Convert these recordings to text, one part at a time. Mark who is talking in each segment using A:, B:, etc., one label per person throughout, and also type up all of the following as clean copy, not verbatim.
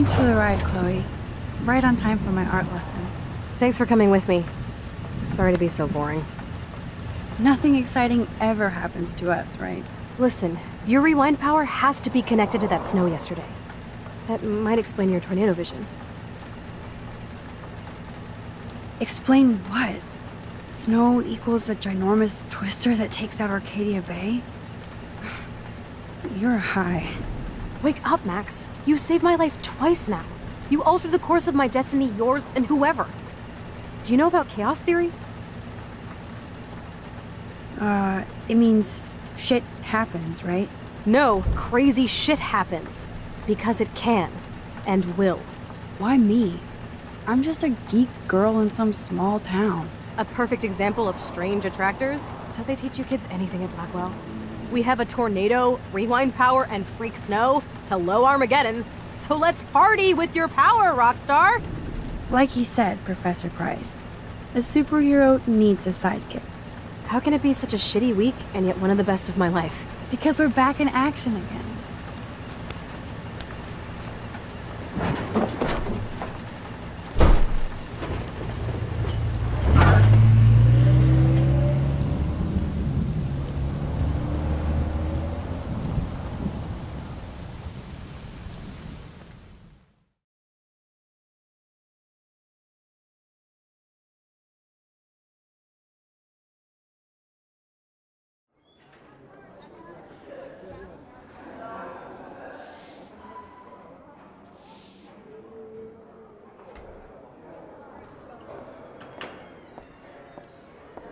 A: Thanks for the ride, Chloe. Right on time for my art lesson.
B: Thanks for coming with me. Sorry to be so boring.
A: Nothing exciting ever happens to us, right?
B: Listen, your rewind power has to be connected to that snow yesterday. That might explain your tornado vision.
A: Explain what? Snow equals a ginormous twister that takes out Arcadia Bay? You're high.
B: Wake up, Max. You saved my life twice now. You altered the course of my destiny, yours, and whoever. Do you know about chaos theory?
A: It means shit happens, right?
B: No, crazy shit happens. Because it can. And will.
A: Why me? I'm just a geek girl in some small town.
B: A perfect example of strange attractors? Don't they teach you kids anything at Blackwell? We have a tornado, rewind power, and freak snow. Hello, Armageddon. So let's party with your power, Rockstar!
A: Like you said, Professor Price, a superhero needs a sidekick.
B: How can it be such a shitty week and yet one of the best of my life?
A: Because we're back in action again.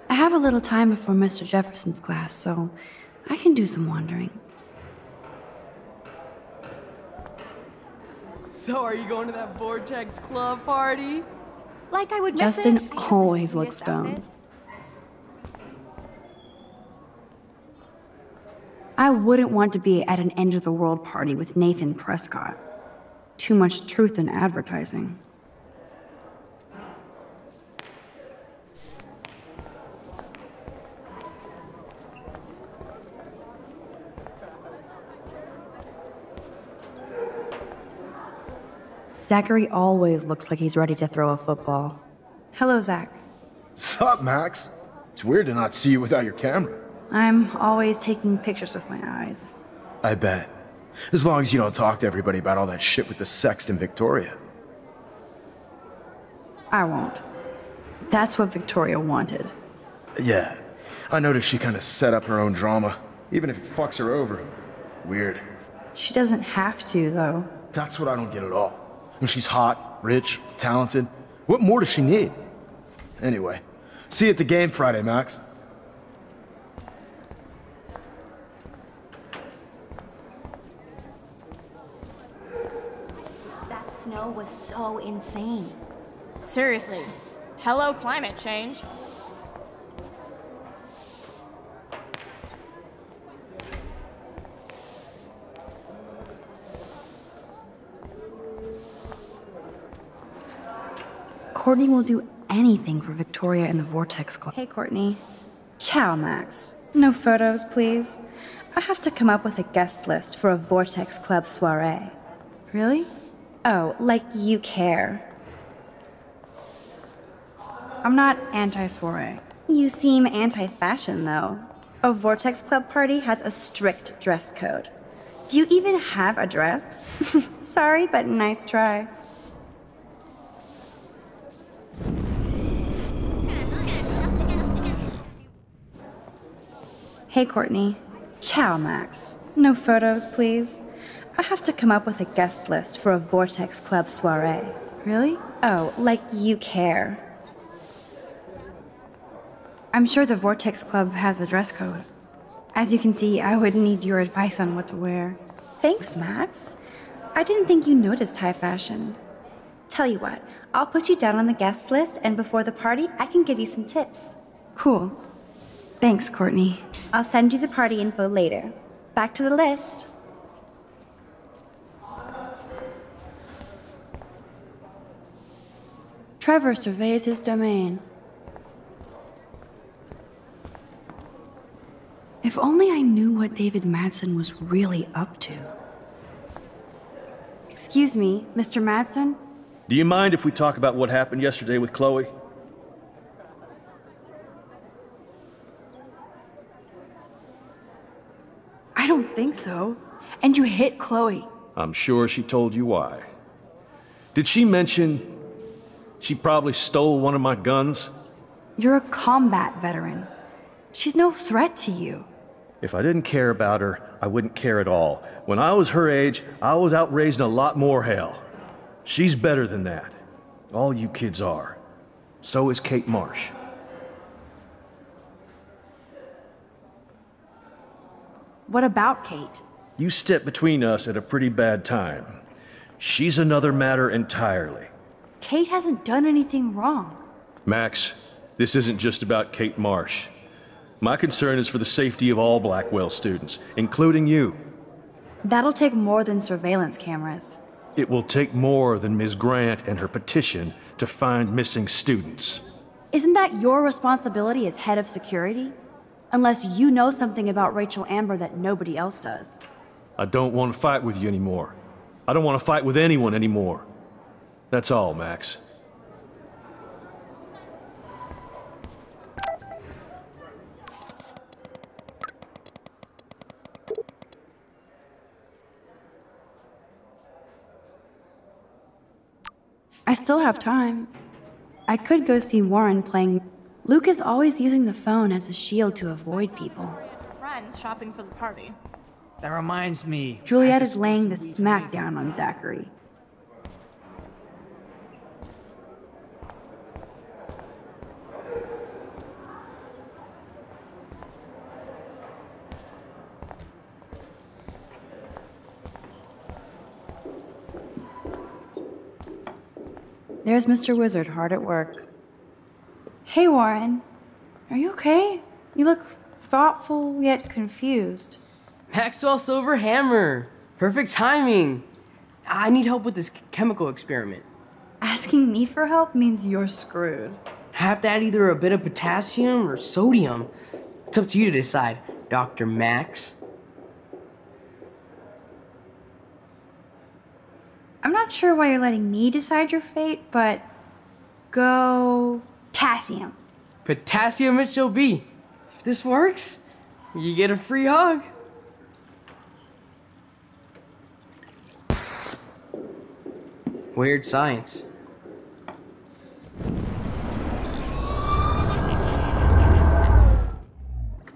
A: I have a little time before Mr. Jefferson's class, so I can do some wandering.
C: So are you going to that Vortex Club party?
D: Like I would miss it.
A: Justin always looks stoned. I wouldn't want to be at an end-of-the-world party with Nathan Prescott. Too much truth in advertising. Zachary always looks like he's ready to throw a football. Hello, Zach.
E: Sup, Max? It's weird to not see you without your camera.
A: I'm always taking pictures with my eyes.
E: I bet. As long as you don't talk to everybody about all that shit with the sext in Victoria.
A: I won't. That's what Victoria wanted.
E: Yeah, I noticed she kind of set up her own drama, even if it fucks her over. Weird.
A: She doesn't have to, though.
E: That's what I don't get at all. When she's hot, rich, talented, what more does she need? Anyway, see you at the game Friday, Max.
D: That snow was so insane.
F: Seriously. Hello, climate change.
A: Courtney will do anything for Victoria and the Vortex Club. Hey, Courtney. Ciao, Max. No photos, please. I have to come up with a guest list for a Vortex Club soiree. Really? Oh, like you care. I'm not anti-soiree. You seem anti-fashion, though. A Vortex Club party has a strict dress code. Do you even have a dress? Sorry, but nice try. Hey, Courtney. Ciao, Max. No photos, please. I have to come up with a guest list for a Vortex Club soiree. Really? Oh, like you care. I'm sure the Vortex Club has a dress code. As you can see, I would need your advice on what to wear. Thanks, Max. I didn't think you noticed high fashion. Tell you what, I'll put you down on the guest list, and before the party, I can give you some tips. Cool. Thanks, Courtney. I'll send you the party info later. Back to the list. Trevor surveys his domain. If only I knew what David Madsen was really up to. Excuse me, Mr. Madsen?
G: Do you mind if we talk about what happened yesterday with Chloe?
A: I don't think so. And you hit Chloe.
G: I'm sure she told you why. Did she mention she probably stole one of my guns?
A: You're a combat veteran. She's no threat to you.
G: If I didn't care about her, I wouldn't care at all. When I was her age, I was out raising a lot more hell. She's better than that. All you kids are. So is Kate Marsh.
A: What about Kate?
G: You stepped between us at a pretty bad time. She's another matter entirely.
A: Kate hasn't done anything wrong.
G: Max, this isn't just about Kate Marsh. My concern is for the safety of all Blackwell students, including you.
A: That'll take more than surveillance cameras.
G: It will take more than Ms. Grant and her petition to find missing students.
A: Isn't that your responsibility as head of security? Unless you know something about Rachel Amber that nobody else does.
G: I don't want to fight with you anymore. I don't want to fight with anyone anymore. That's all, Max.
A: I still have time. I could go see Warren playing. Luke is always using the phone as a shield to avoid people.
F: Friends shopping for the party.
H: That reminds me. I
A: Juliet
H: have to
A: is
H: smoke
A: laying
H: some
A: the
H: weed
A: smack
H: for
A: down on Zachary. There's Mr. Wizard hard at work. Hey, Warren. Are you okay? You look thoughtful yet confused.
I: Maxwell Silver Hammer. Perfect timing. I need help with this chemical experiment.
A: Asking me for help means you're screwed.
I: I have to add either a bit of potassium or sodium. It's up to you to decide, Dr. Max.
A: I'm not sure why you're letting me decide your fate, but go potassium.
I: Potassium it shall be. If this works, you get a free hug. Weird science.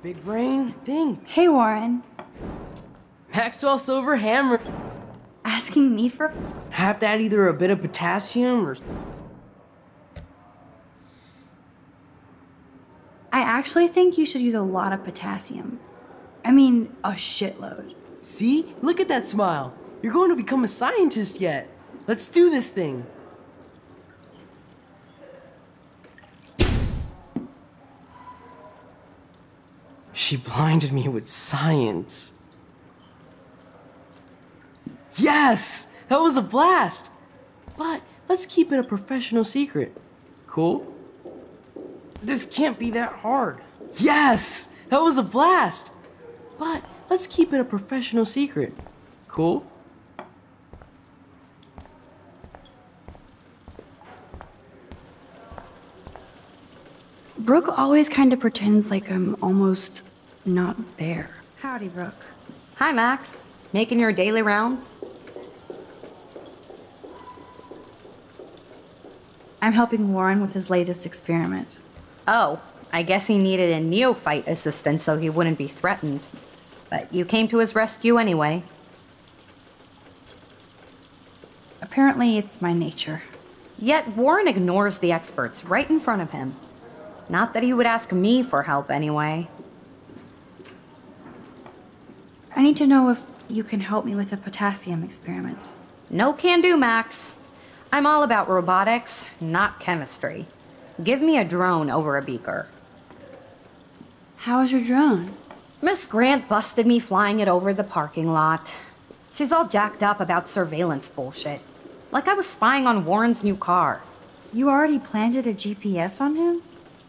I: Big brain thing.
A: Hey, Warren.
I: Maxwell Silver Hammer.
A: Asking me for...
I: I have to add either a bit of potassium or...
A: I actually think you should use a lot of potassium. I mean, a shitload.
I: See? Look at that smile. You're going to become a scientist yet. Let's do this thing. She blinded me with science. Yes! That was a blast! But let's keep it a professional secret. Cool? This can't be that hard. Yes! That was a blast! But let's keep it a professional secret. Cool?
A: Brooke always kind of pretends like I'm almost not there. Howdy, Brooke.
B: Hi, Max. Making your daily rounds?
A: I'm helping Warren with his latest experiment.
B: Oh, I guess he needed a neophyte assistant so he wouldn't be threatened. But you came to his rescue anyway.
A: Apparently, it's my nature.
B: Yet Warren ignores the experts right in front of him. Not that he would ask me for help anyway.
A: I need to know if you can help me with the potassium experiment.
B: No can do, Max. I'm all about robotics, not chemistry. Give me a drone over a beaker.
A: How is your drone?
B: Miss Grant busted me flying it over the parking lot. She's all jacked up about surveillance bullshit. Like I was spying on Warren's new car.
A: You already planted a GPS on him?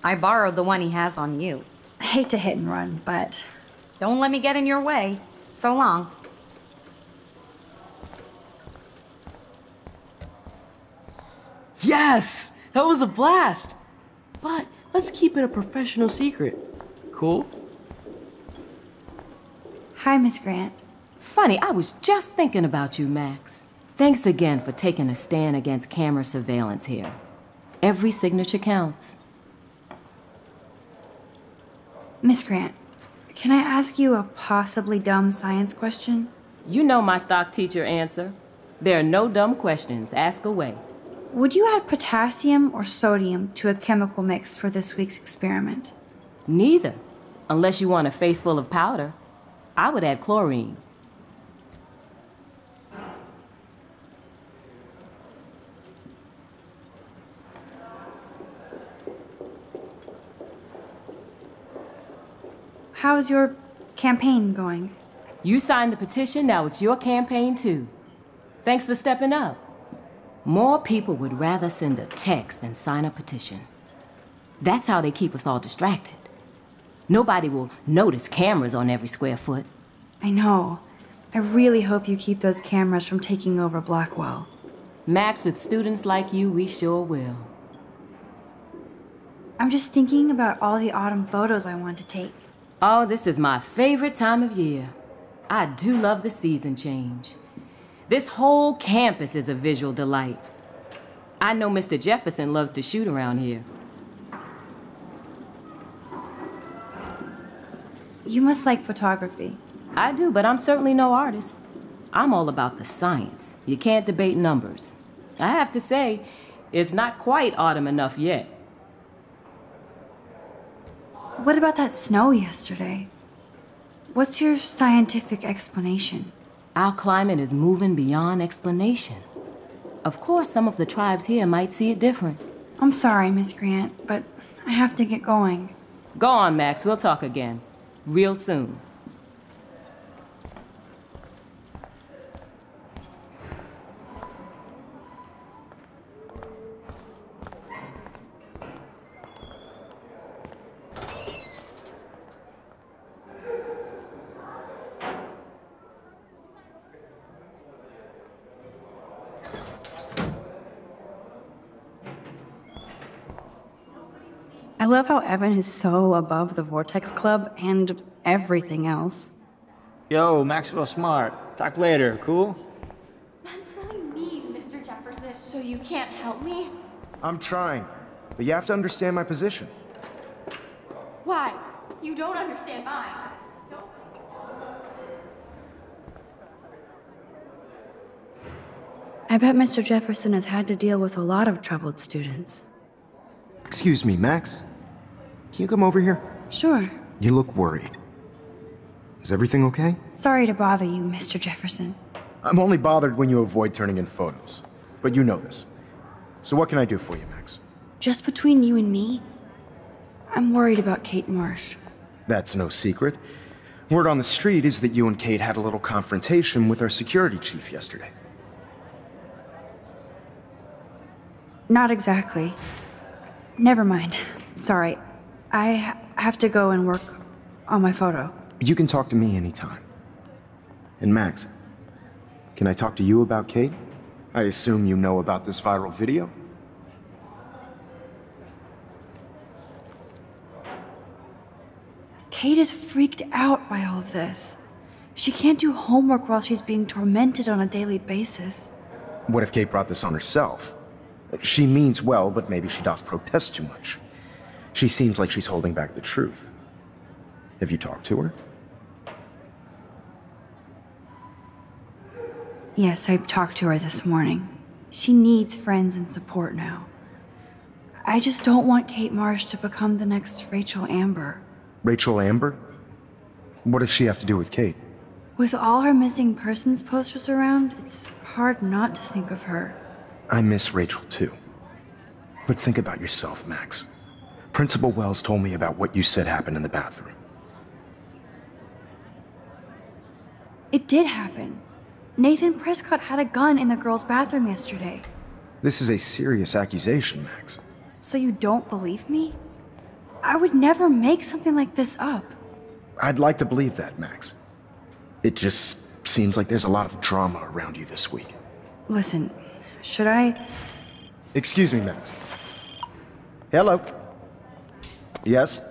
B: I borrowed the one he has on you.
A: I hate to hit and run, but...
B: Don't let me get in your way. So long.
I: Yes! That was a blast! But let's keep it a professional secret. Cool?
A: Hi, Miss Grant.
J: Funny, I was just thinking about you, Max. Thanks again for taking a stand against camera surveillance here. Every signature counts.
A: Miss Grant, can I ask you a possibly dumb science question?
J: You know my stock teacher answer. There are no dumb questions. Ask away.
A: Would you add potassium or sodium to a chemical mix for this week's experiment?
J: Neither. Unless you want a face full of powder. I would add chlorine.
A: How's your campaign going?
J: You signed the petition, now it's your campaign too. Thanks for stepping up. More people would rather send a text than sign a petition. That's how they keep us all distracted. Nobody will notice cameras on every square foot.
A: I know. I really hope you keep those cameras from taking over Blackwell.
J: Max, with students like you, we sure will.
A: I'm just thinking about all the autumn photos I want to take.
J: Oh, this is my favorite time of year. I do love the season change. This whole campus is a visual delight. I know Mr. Jefferson loves to shoot around here.
A: You must like photography.
J: I do, but I'm certainly no artist. I'm all about the science. You can't debate numbers. I have to say, it's not quite autumn enough yet.
A: What about that snow yesterday? What's your scientific explanation?
J: Our climate is moving beyond explanation. Of course, some of the tribes here might see it different.
A: I'm sorry, Miss Grant, but I have to get going.
J: Go on, Max. We'll talk again. Real soon.
A: I love how Evan is so above the Vortex Club and everything else.
H: Yo, Maxwell Smart. Talk later, cool?
F: That's really mean, Mr. Jefferson. So you can't help me?
E: I'm trying, but you have to understand my position.
F: Why? You don't understand mine. No.
A: I bet Mr. Jefferson has had to deal with a lot of troubled students.
E: Excuse me, Max. Can you come over here?
A: Sure.
E: You look worried. Is everything okay?
A: Sorry to bother you, Mr. Jefferson.
E: I'm only bothered when you avoid turning in photos. But you know this. So what can I do for you, Max?
A: Just between you and me, I'm worried about Kate Marsh.
E: That's no secret. Word on the street is that you and Kate had a little confrontation with our security chief yesterday.
A: Not exactly. Never mind. Sorry. I have to go and work on my photo.
E: You can talk to me anytime. And Max, can I talk to you about Kate? I assume you know about this viral video?
A: Kate is freaked out by all of this. She can't do homework while she's being tormented on a daily basis.
E: What if Kate brought this on herself? She means well, but maybe she doth protest too much. She seems like she's holding back the truth. Have you talked to her?
A: Yes, I talked to her this morning. She needs friends and support now. I just don't want Kate Marsh to become the next Rachel Amber.
E: Rachel Amber? What does she have to do with Kate?
A: With all her missing persons posters around, it's hard not to think of her.
E: I miss Rachel too. But think about yourself, Max. Principal Wells told me about what you said happened in the bathroom.
A: It did happen. Nathan Prescott had a gun in the girls' bathroom yesterday.
E: This is a serious accusation, Max.
A: So you don't believe me? I would never make something like this up.
E: I'd like to believe that, Max. It just seems like there's a lot of drama around you this week.
A: Listen, should I...
E: Excuse me, Max. Hello? Yes?